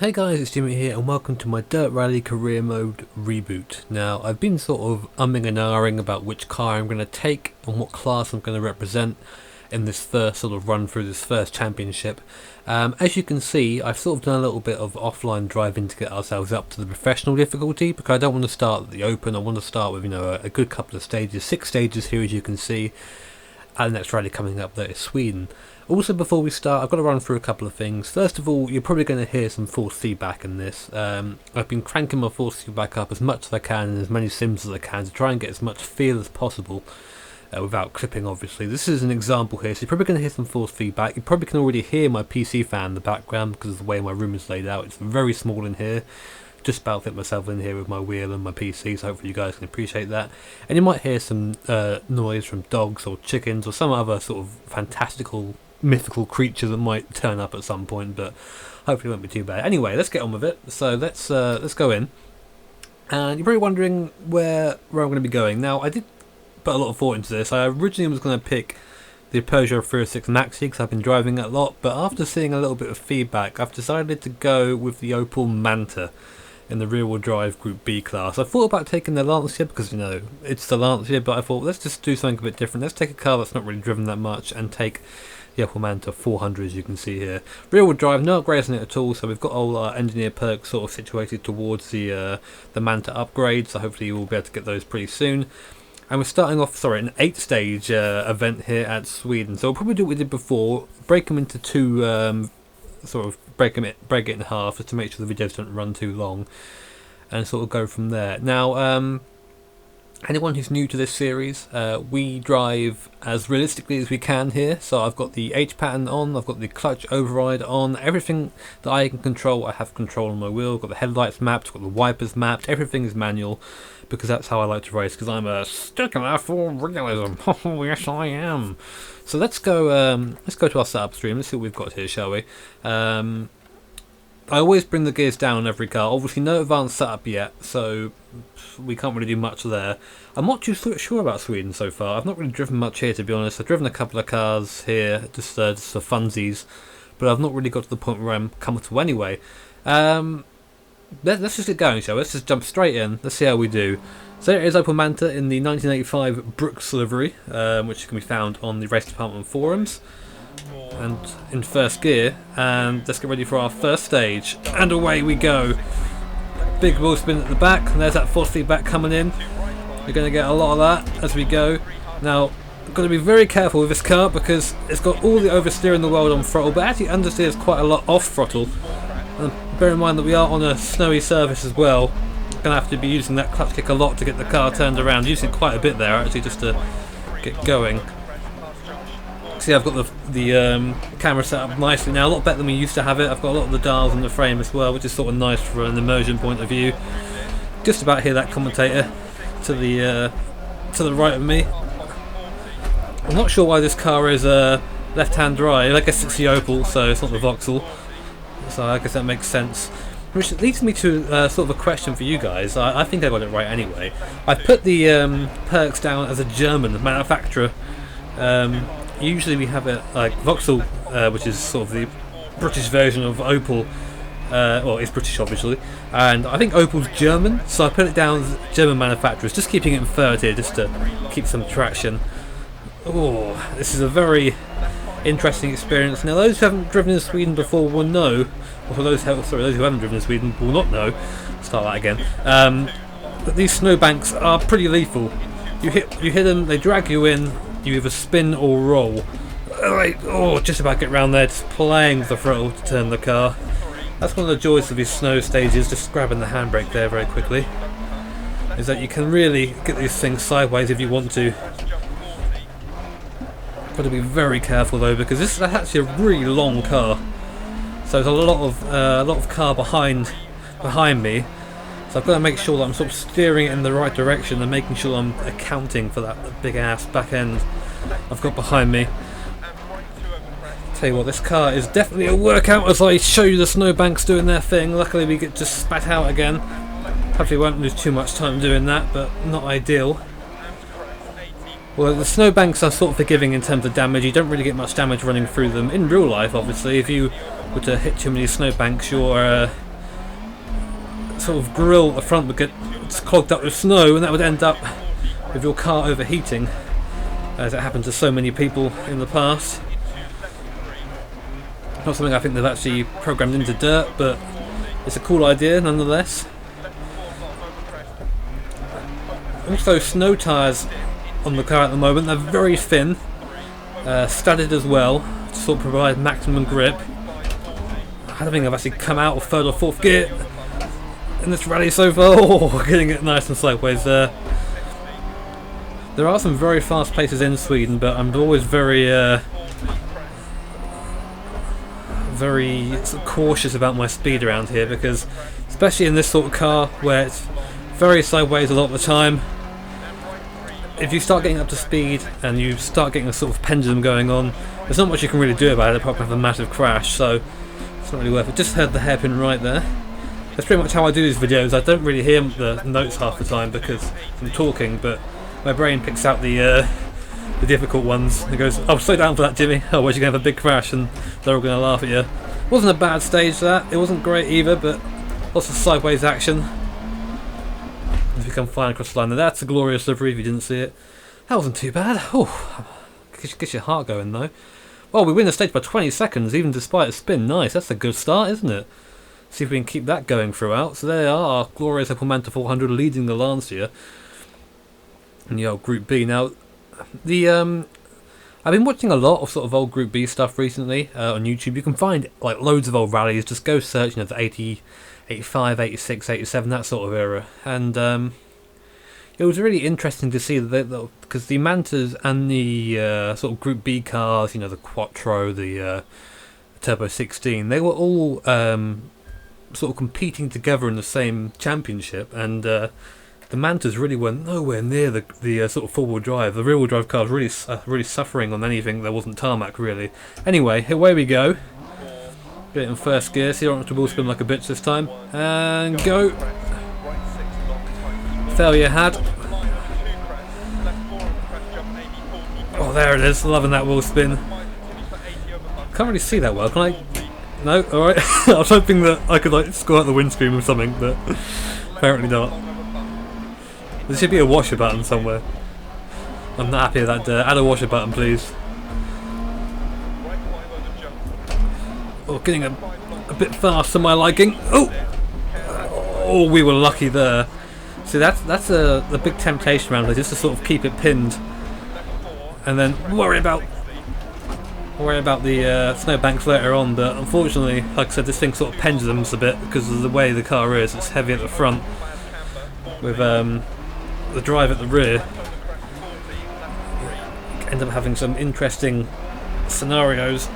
Hey guys, it's Jimmy here and welcome to my Dirt Rally Career Mode reboot. Now, I've been sort of umming and ahhing about which car I'm going to take and what class I'm going to represent in this first sort of run through this first championship. As you can see, I've sort of done a little bit of offline driving to get ourselves up to the professional difficulty, because I don't want to start at the open. I want to start with, a good couple of stages, 6 stages here as you can see. And the next rally coming up there is Sweden. Also, before we start, I've got to run through a couple of things. First of all, you're probably going to hear some force feedback in this. I've been cranking my force feedback up as much as I can in as many sims as I can to try and get as much feel as possible without clipping, obviously. This is an example here, so you're probably going to hear some force feedback. You probably can already hear my PC fan in the background because of the way my room is laid out. It's very small in here. Just about fit myself in here with my wheel and my PC, so hopefully you guys can appreciate that. And you might hear some noise from dogs or chickens or some other sort of fantastical, mythical creature that might turn up at some point, but hopefully it won't be too bad. Anyway, let's get on with it. So let's go in. And you're probably wondering where I'm going to be going. Now, I did put a lot of thought into this. I originally was going to pick the Peugeot 306 Maxi because I've been driving it a lot, but after seeing a little bit of feedback, I've decided to go with the Opel Manta in the rear-wheel drive Group B class. I thought about taking the Lancia because, it's the Lancia, but I thought let's just do something a bit different. Let's take a car that's not really driven that much and take the Opel Manta 400, as you can see here. Rear-wheel drive, no upgrades in it at all, so we've got all our engineer perks sort of situated towards the Manta upgrade, so hopefully you will be able to get those pretty soon. And we're starting off, an 8-stage event here at Sweden. So we'll probably do what we did before, break them into two, break it in half just to make sure the videos don't run too long, and sort of go from there. Now, anyone who's new to this series, we drive as realistically as we can here. So I've got the H pattern on, I've got the clutch override on, everything that I can control, I have control on my wheel. I've got the headlights mapped, I've got the wipers mapped, everything is manual, because that's how I like to race, because I'm a stickler for realism. Oh yes I am. So let's go to our setup stream. Let's see what we've got here, shall we? I always bring the gears down on every car. Obviously no advanced setup yet, so we can't really do much there. I'm not too sure about Sweden so far. I've not really driven much here, to be honest. I've driven a couple of cars here, just for funsies, but I've not really got to the point where I'm comfortable anyway. Let's just get going, shall we? Let's just jump straight in. Let's see how we do. So here is Opel Manta in the 1985 Brooks livery, which can be found on the race department forums, and in first gear. And let's get ready for our first stage, and away we go. Big wheel spin at the back, and there's that force feedback coming in. You're going to get a lot of that as we go. Now, I've got to be very careful with this car because it's got all the oversteer in the world on throttle, but actually understeers quite a lot off throttle. And bear in mind that we are on a snowy surface as well. Going to have to be using that clutch kick a lot to get the car turned around, using it quite a bit there actually just to get going. See, I've got the camera set up nicely now, a lot better than we used to have it. I've got a lot of the dials in the frame as well, which is sort of nice for an immersion point of view. Just about hear that commentator to the right of me. I'm not sure why this car is left-hand drive. I guess it's the Opel, so it's not the Vauxhall. So I guess that makes sense. Which leads me to sort of a question for you guys. I think I got it right anyway. I put the perks down as a German manufacturer. Usually we have it like Vauxhall, which is sort of the British version of Opel. Well, it's British obviously, and I think Opel's German, so I put it down as German manufacturers, just keeping it in third here, just to keep some traction. Oh, this is a very interesting experience. Now, those who haven't driven in Sweden before will know, or for those who haven't driven in Sweden will not know. Start that again. That these snowbanks are pretty lethal. You hit them, they drag you in. You either spin or roll. Just about get round there, just playing with the throttle to turn the car. That's one of the joys of these snow stages, just grabbing the handbrake there very quickly, is that you can really get these things sideways if you want to. Got to be very careful though, because this is actually a really long car, so there's a lot of car behind me. So I've got to make sure that I'm sort of steering it in the right direction and making sure I'm accounting for that big ass back end I've got behind me. Tell you what, this car is definitely a workout as I show you the snowbanks doing their thing. Luckily we get just spat out again. Hopefully we won't lose too much time doing that, but not ideal. Well, the snowbanks are sort of forgiving in terms of damage. You don't really get much damage running through them in real life, obviously. If you were to hit too many snowbanks, your sort of grill at the front would get clogged up with snow, and that would end up with your car overheating, as it happened to so many people in the past. Not something I think they've actually programmed into dirt, but it's a cool idea nonetheless. Also, snow tyres on the car at the moment, they're very thin, studded as well, to sort of provide maximum grip. I don't think I've actually come out of third or fourth gear in this rally so far. Oh, getting it nice and sideways there. There are some very fast places in Sweden, but I'm always very sort of cautious about my speed around here, because especially in this sort of car where it's very sideways a lot of the time, if you start getting up to speed and you start getting a sort of pendulum going on, there's not much you can really do about it apart from have a massive crash, so it's not really worth it. Just heard the hairpin right there. That's pretty much how I do these videos. I don't really hear the notes half the time because I'm talking, but my brain picks out the difficult ones. It goes, "Oh, slow down for that, Jimmy. Oh, you're going to have a big crash," and they're all going to laugh at you. Wasn't a bad stage that. It wasn't great either, but lots of sideways action. If you come flying across the line, that's a glorious livery if you didn't see it. That wasn't too bad. Oh, gets your heart going though. Well, we win the stage by 20 seconds, even despite a spin. Nice, that's a good start, isn't it? See if we can keep that going throughout. So there are glorious Implementa 400 leading the Lancia in the old Group B. Now, I've been watching a lot of sort of old Group B stuff recently on YouTube. You can find like loads of old rallies. Just go search, the 80, 85, 86, 87, that sort of era. And it was really interesting to see that because the Mantas and the sort of Group B cars, the Quattro, the Turbo 16, they were all sort of competing together in the same championship, and the Mantas really were nowhere near the sort of four-wheel drive. The rear-wheel drive car was really suffering on anything that wasn't tarmac, really. Anyway, away we go. Get it in first gear, see how much the wheel spin like a bitch this time, and go. Failure had. Oh, there it is. Loving that wheel spin. Can't really see that well, can I? No? Alright. I was hoping that I could score out the windscreen with something, but apparently not. There should be a washer button somewhere. I'm not happy with that. Add a washer button, please. Oh, getting a bit fast for my liking. Oh, we were lucky there. See, that's the big temptation around here, just to sort of keep it pinned, and then worry about the snowbanks later on. But unfortunately, like I said, this thing sort of pendulums a bit because of the way the car is. It's heavy at the front with the drive at the rear. End up having some interesting scenarios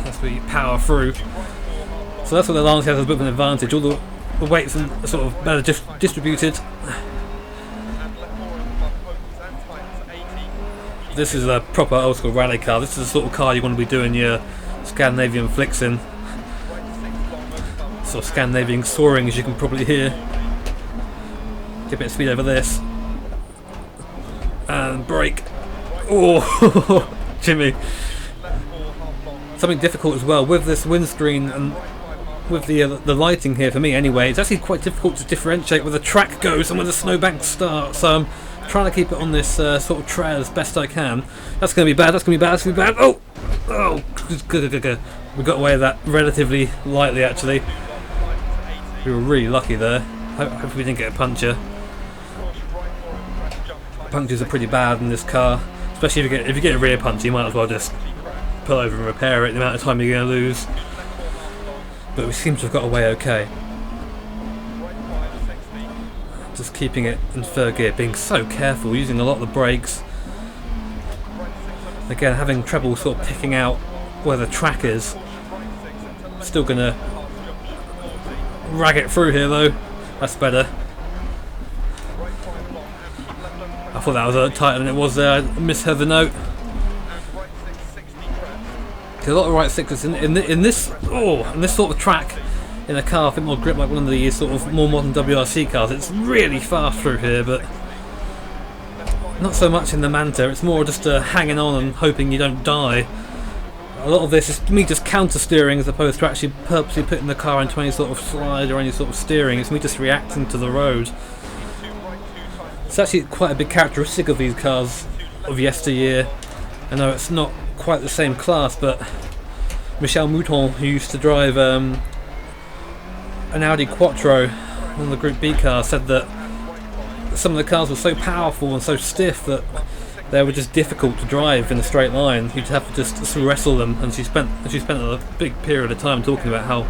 as we power through. So that's what the Lancia has a bit of an advantage. All the weights are sort of better distributed. This is a proper old school rally car. This is the sort of car you want to be doing your Scandinavian flicks in. Sort of Scandinavian soaring, as you can probably hear. Get a bit of speed over this. And brake. Oh, Jimmy. Something difficult as well with this windscreen and with the lighting here, for me anyway, it's actually quite difficult to differentiate where the track goes and where the snowbanks start. So I'm trying to keep it on this sort of trail as best I can. That's going to be bad. That's going to be bad. That's going to be bad. Oh, good. We got away with that relatively lightly, actually. We were really lucky there. Hopefully we didn't get a puncture. Punctures are pretty bad in this car, especially if you get a rear puncture. You might as well just pull over and repair it. The amount of time you're going to lose. But we seem to have got away okay. Just keeping it in third gear, being so careful, using a lot of the brakes. Again, having trouble sort of picking out where the track is. Still gonna rag it through here though. That's better. I thought that was tighter than it was there. I misheard the note. A lot of right sixes in this sort of track in a car, a bit more grip like one of the sort of more modern WRC cars. It's really fast through here, but not so much in the Manta. It's more just hanging on and hoping you don't die. a lot of this is me just counter steering as opposed to actually purposely putting the car into any sort of slide or any sort of steering. It's me just reacting to the road. It's actually quite a big characteristic of these cars of yesteryear. I know it's not quite the same class, but Michel Mouton, who used to drive an Audi Quattro, one of the Group B cars, said that some of the cars were so powerful and so stiff that they were just difficult to drive in a straight line. You'd have to just wrestle them, and she spent a big period of time talking about how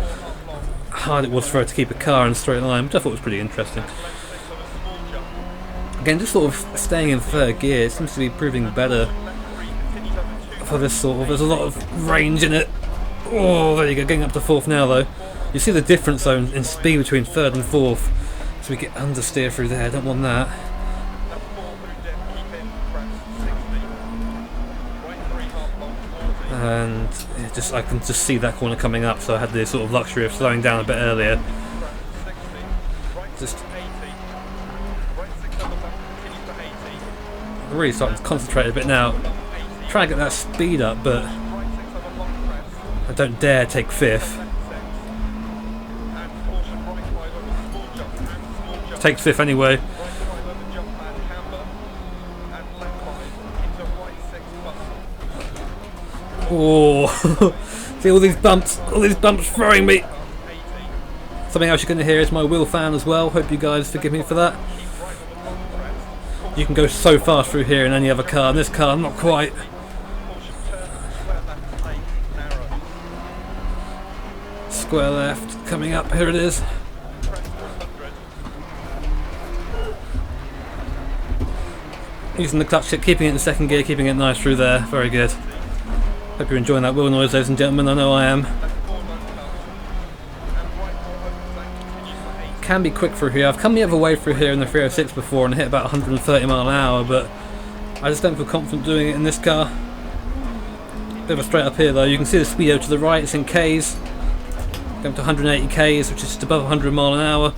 hard it was for her to keep a car in a straight line, which I thought was pretty interesting. Again, just sort of staying in third gear, it seems to be proving better for this sort of. There's a lot of range in it. Oh, there you go, getting up to fourth now though. You see the difference though in speed between third and fourth. So we get understeer through there, don't want that. And I can just see that corner coming up, so I had the sort of luxury of slowing down a bit earlier. Just really starting to concentrate a bit now. Try to get that speed up, but I don't dare take fifth. Take fifth anyway. Oh, see all these bumps throwing me. Something else you're going to hear is my wheel fan as well. Hope you guys forgive me for that. You can go so fast through here in any other car. In this car, not quite. Square left, coming up. Here it is. Using the clutch tip, keeping it in second gear, keeping it nice through there. Very good. Hope you're enjoying that wheel noise, ladies and gentlemen. I know I am. Can be quick through here. I've come the other way through here in the 306 before and hit about 130 mile an hour, but I just don't feel confident doing it in this car. Bit of a straight up here though. You can see the speedo to the right. It's in Ks. Going to 180 Ks, which is just above 100 mile an hour.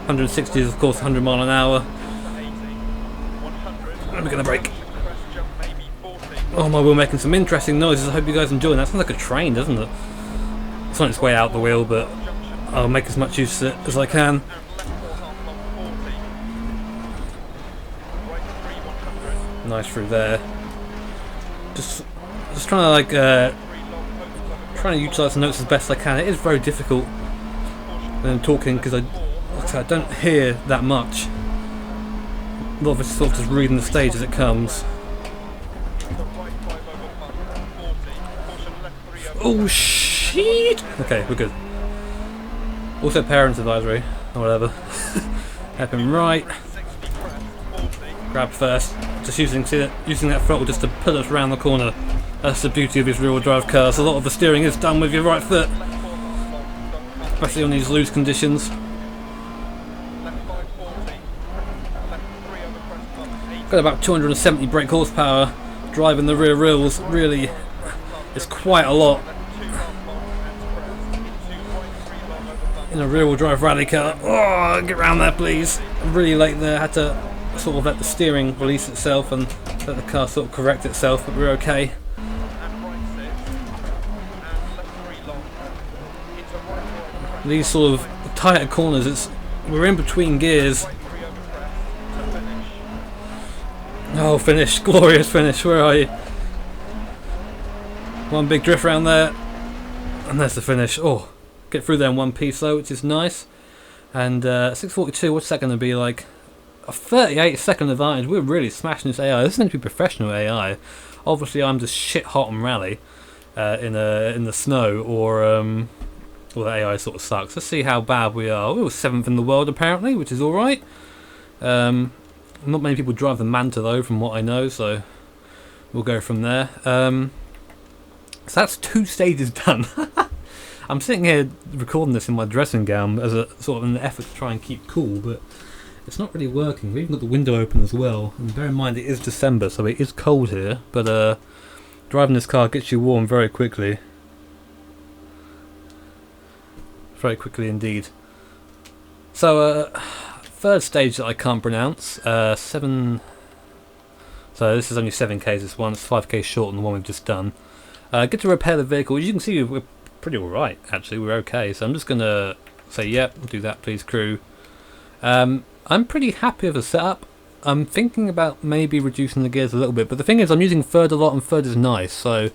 160 is of course 100 mile an hour. And we're going to brake. Oh, my wheel making some interesting noises. I hope you guys enjoy that. Sounds like a train, doesn't it? It's on its way out the wheel, but I'll make as much use of it as I can. Nice through there. Just trying to trying to utilise the notes as best I can. It is very difficult when I'm talking because I don't hear that much. A lot of it's sort of just reading the stage as it comes. Oh shit! Okay, we're good. Also parents advisory, or whatever. Happen right. Grab first. Just using that throttle just to pull us around the corner. That's the beauty of these rear-wheel drive cars. A lot of the steering is done with your right foot. Especially on these loose conditions. Got about 270 brake horsepower. Driving the rear wheels really is quite a lot. In a rear-wheel drive rally car. Oh, get around there please. Really late there, had to sort of let the steering release itself and let the car sort of correct itself, but we're okay. These sort of tighter corners, we're in between gears. Oh, finish, glorious finish, where are you? One big drift around there, and there's the finish. Oh. Get through there in one piece though, which is nice. And 642, what's that going to be like? A 38-second advantage. We're really smashing this AI. This is meant to be professional AI. Obviously, I'm just shit hot on rally in the snow, or well, the AI sort of sucks. Let's see how bad we are. We were 7th in the world apparently, which is all right. Not many people drive the Manta though, from what I know, so we'll go from there. So that's 2 stages done. I'm sitting here recording this in my dressing gown as a sort of an effort to try and keep cool, but it's not really working. We've even got the window open as well, and bear in mind it is December, so it is cold here, but driving this car gets you warm very quickly. Very quickly indeed. So, third stage that I can't pronounce, 7... So this is only 7k this one, it's 5k short than the one we've just done. Get to repair the vehicle. As you can see, we're pretty alright actually, we're okay. So I'm just going to say, yep, do that please crew. I'm pretty happy with the setup. I'm thinking about maybe reducing the gears a little bit, but the thing is I'm using third a lot and third is nice, so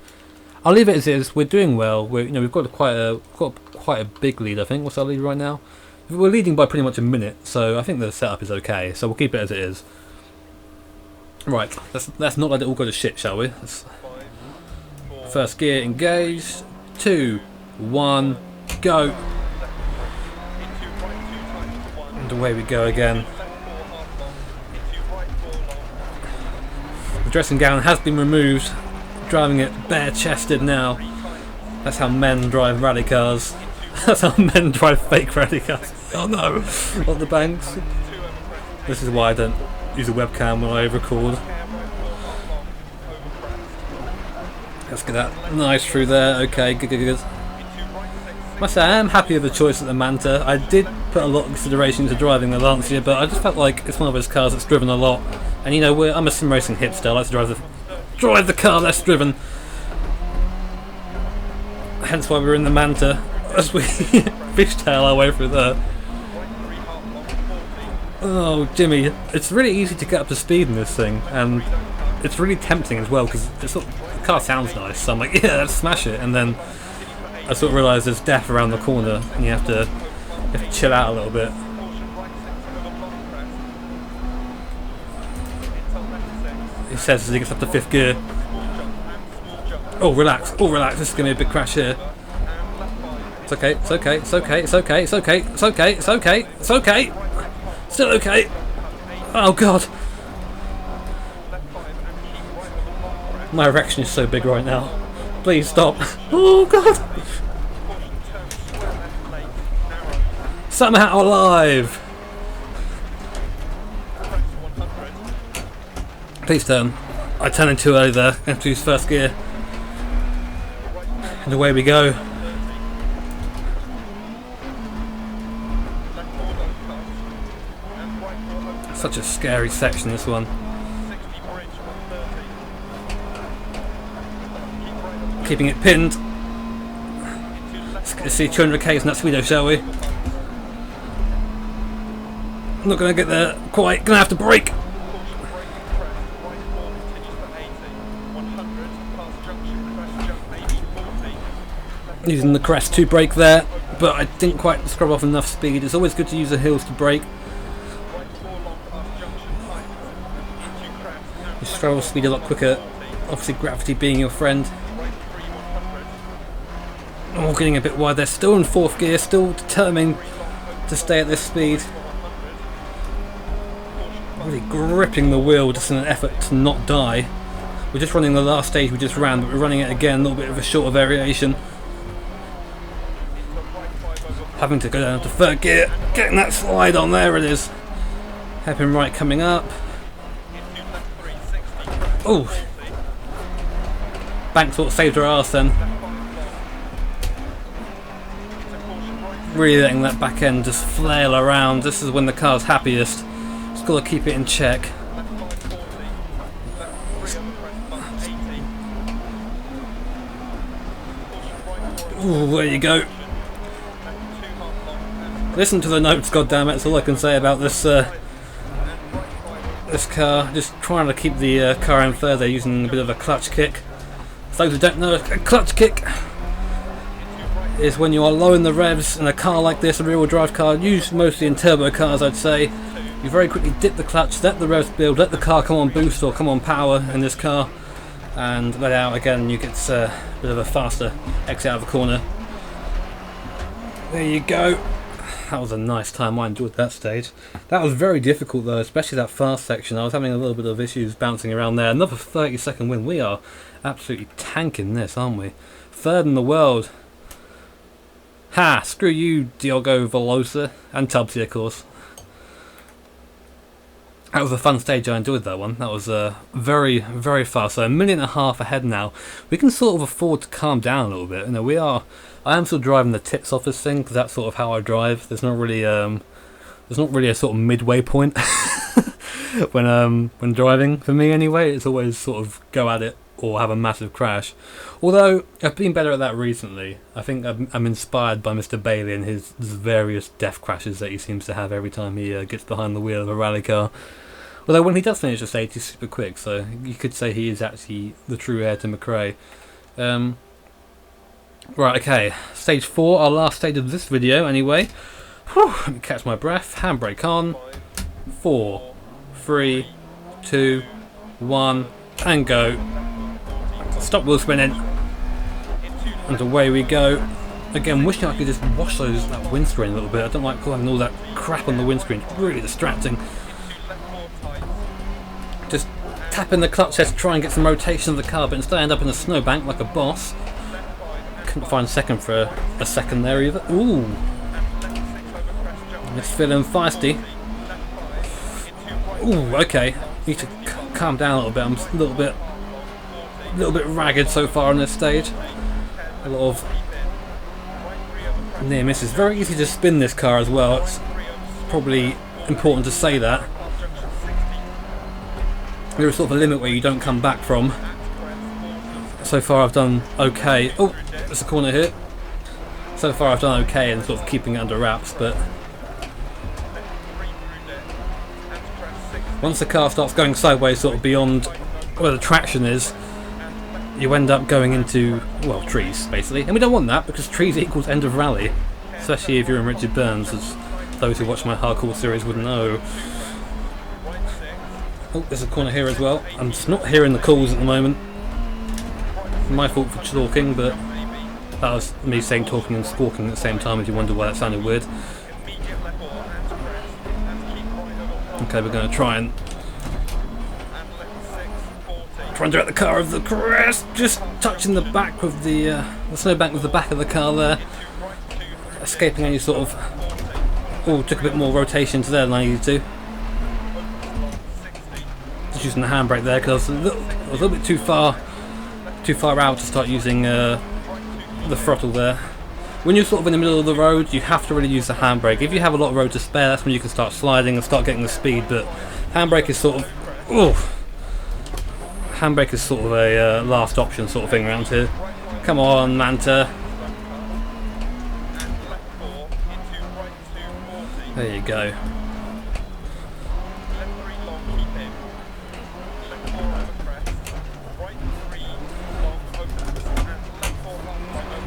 I'll leave it as is. We're doing well. We've got quite a big lead, I think. What's our lead right now? We're leading by pretty much a minute, so I think the setup is okay. So we'll keep it as it is. Right, let's not let it all go to shit, shall we? First gear engaged. 2, 1, go. And away we go again. The dressing gown has been removed. Driving it bare-chested now. That's how men drive rally cars. That's how men drive fake rally cars. Oh no! On the banks. This is why I don't use a webcam when I record. Let's get that nice through there. Okay, good. Must say, I am happy with the choice of the Manta. I did put a lot of consideration into driving the Lancia, but I just felt like it's one of those cars that's driven a lot. And you know, I'm a sim racing hipster. I like to drive the car less driven. Hence why we're in the Manta as we fishtail our way through there. Oh, Jimmy, it's really easy to get up to speed in this thing, and it's really tempting as well because the car sounds nice. So I'm like, yeah, let's smash it. And then I sort of realise there's death around the corner, and you have to chill out a little bit. He says as he gets up to 5th gear. Oh, relax, this is going to be a big crash here. It's okay, it's okay, it's okay, it's okay, it's okay, it's okay, it's okay, it's okay. Still okay. Oh god. My erection is so big right now. Please stop. Oh god. Somehow alive. Please turn. I turned in too early there. I have to use 1st gear. And away we go. Such a scary section, this one. Keeping it pinned. Let's see 200k's in that speedo, shall we? I'm not going to get there quite. Going to have to brake. Using the crest to brake there, but I didn't quite scrub off enough speed. It's always good to use the hills to brake. You travel speed a lot quicker, obviously gravity being your friend. Oh, getting a bit wide there, still in 4th gear, still determined to stay at this speed. Really gripping the wheel just in an effort to not die. We're just running the last stage we just ran, but we're running it again, a little bit of a shorter variation. Having to go down to 3rd gear, getting that slide on, there it is. Hairpin right coming up. Oh! Bank sort of saved her arse then. Really letting that back end just flail around. This is when the car's happiest. Just got to keep it in check. Ooh, there you go. Listen to the notes, goddammit, that's all I can say about this this car. Just trying to keep the car in third there using a bit of a clutch kick. For those who don't know, a clutch kick is when you are low in the revs in a car like this, a rear-wheel drive car, used mostly in turbo cars I'd say. You very quickly dip the clutch, let the revs build, let the car come on boost or come on power in this car, and let out again and you get a bit of a faster exit out of the corner. There you go. That was a nice time, I enjoyed that stage. That was very difficult though, especially that fast section. I was having a little bit of issues bouncing around there. Another 30-second win. We are absolutely tanking this, aren't we? 3rd in the world. Ha! Screw you, Diogo Velosa. And Tubbsy, of course. That was a fun stage, I enjoyed that one. That was very, very fast. So 1.5 minutes ahead now. We can sort of afford to calm down a little bit. You know, I am still driving the tits off this thing because that's sort of how I drive. There's not really a sort of midway point. when driving. For me anyway, it's always sort of go at it or have a massive crash. Although I've been better at that recently. I think I'm inspired by Mr. Bailey and his various death crashes that he seems to have every time he gets behind the wheel of a rally car. Although when he does finish a stage, he's super quick, so you could say he is actually the true heir to McRae. Right, okay, stage 4, our last stage of this video anyway. Whew, let me catch my breath. Handbrake on. 4, 3, 2, 1, and go. Stop wheel spinning. And away we go. Again, wishing I could just wash that windscreen a little bit. I don't like having all that crap on the windscreen. It's really distracting. Just tap in the clutch there to try and get some rotation of the car, but instead I end up in a snowbank like a boss. Couldn't find second for a second there either. Ooh, it's feeling feisty. Ooh, okay. Need to calm down a little bit. I'm a little bit ragged so far on this stage. A lot of near misses. Very easy to spin this car as well. It's probably important to say that. There is sort of a limit where you don't come back from. So far I've done okay. Oh, there's a corner here. So far I've done okay and sort of keeping it under wraps, but once the car starts going sideways sort of beyond where the traction is, you end up going into, well, trees basically. And we don't want that because trees equals end of rally. Especially if you're in Richard Burns, as those who watch my hardcore series would know. Oh, there's a corner here as well. I'm just not hearing the calls at the moment. My fault for talking, but that was me saying talking and squawking at the same time if you wonder why that sounded weird. Okay, we're going to try and direct the car over the crest, just touching the back with the snowbank with the back of the car there, escaping any sort of. Oh, took a bit more rotation to there than I needed to. Just using the handbrake there because I was a little bit too far out to start using the throttle there. When you're sort of in the middle of the road, you have to really use the handbrake. If you have a lot of road to spare, that's when you can start sliding and start getting the speed. But handbrake is sort of, handbrake is sort of a last option sort of thing around here. Come on, Manta. There you go.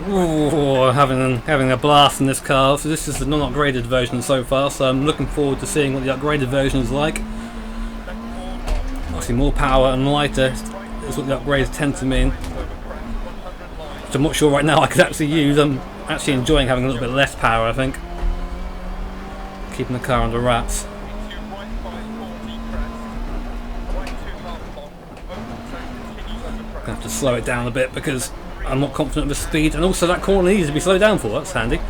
Ooh, having a blast in this car. So this is the non-upgraded version so far, so I'm looking forward to seeing what the upgraded version is like. Obviously more power and lighter is what the upgrades tend to mean, which I'm not sure right now I could actually use. I'm actually enjoying having a little bit less power, I think. Keeping the car under wraps. Gonna have to slow it down a bit because I'm not confident of the speed, and also that corner needs to be slowed down for. That's handy.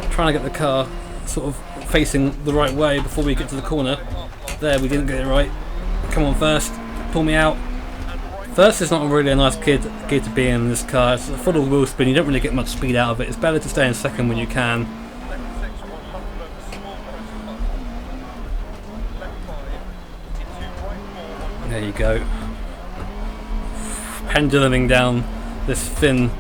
Trying to get the car sort of facing the right way before we get to the corner. There, we didn't get it right. Come on, first, pull me out. First is not really a nice gear to be in this car. It's a full of wheel spin. You don't really get much speed out of it. It's better to stay in second when you can. There you go. Penduluming down this thin.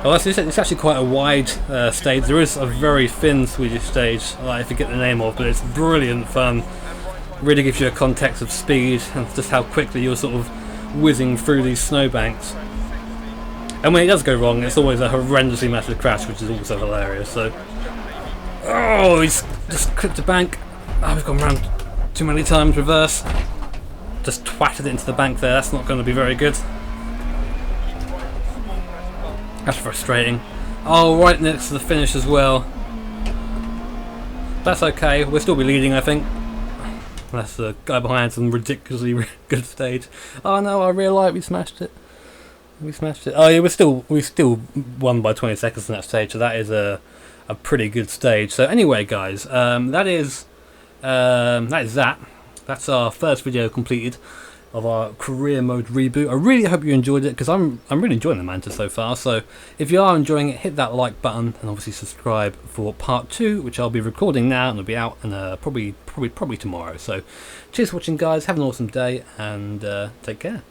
Well, it's actually quite a wide stage. There is a very thin Swedish stage, I forget the name of, but it's brilliant fun. Really gives you a context of speed and just how quickly you're sort of whizzing through these snowbanks. And when it does go wrong, it's always a horrendously massive crash, which is also hilarious. So, oh, he's just clipped a bank. Oh, we've gone round too many times. Reverse. Just twatted it into the bank there. That's not going to be very good. That's frustrating. Oh, right next to the finish as well. That's okay. We'll still be leading, I think. Unless the guy behind some ridiculously good stage. Oh no, I realised we smashed it. We smashed it. Oh yeah, we still won by 20 seconds in that stage, so that is a pretty good stage. So anyway, guys, that is that. That's our first video completed. of our career mode reboot. I really hope you enjoyed it, because I'm really enjoying the Manta so far. So if you are enjoying it, hit that like button, and obviously subscribe for part 2, which I'll be recording now, and it'll be out in probably tomorrow. So cheers for watching, guys. Have an awesome day, and take care.